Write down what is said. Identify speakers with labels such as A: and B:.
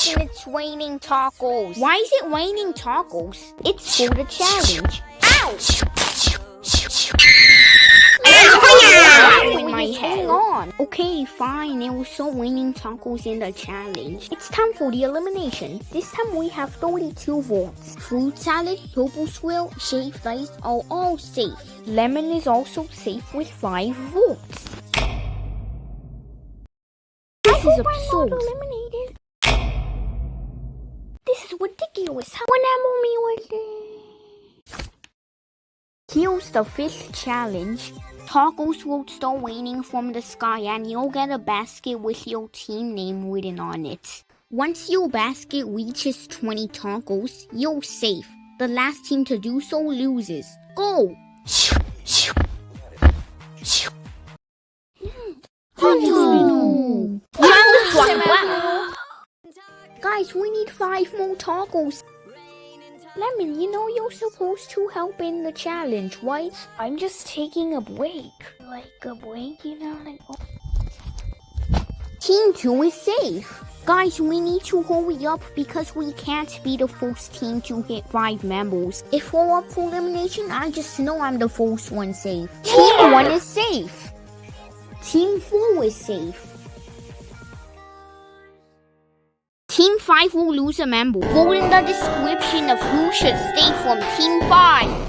A: and it's raining tacos. Why is it raining tacos? It's for the challenge. Ouch! In my head. Hang on. Okay, fine. It was so raining tacos in the challenge. It's time for the elimination. This time we have 32 votes. Fruit salad, purple swirl, shaved ice are all safe. Lemon is also safe with 5 votes. This is absurd. Eliminated. This is ridiculous. What am I with it? Here's the 5th challenge. Tacos will start raining from the sky and you'll get a basket with your team name written on it. Once your basket reaches 20 tacos, you're safe. The last team to do so loses. Go! Oh, no! Guys, we need 5 more tacos. Lemon, you know you're supposed to help in the challenge, right? I'm just taking a break. Like a break, you know? Team 2 is safe. Guys, we need to hurry up because we can't be the first team to hit 5 members. If we're up for elimination, I just know I'm the first one safe. Team 1 is safe. Team 4 is safe. Team 5 will lose a member. Vote in the description of who should stay from Team 5.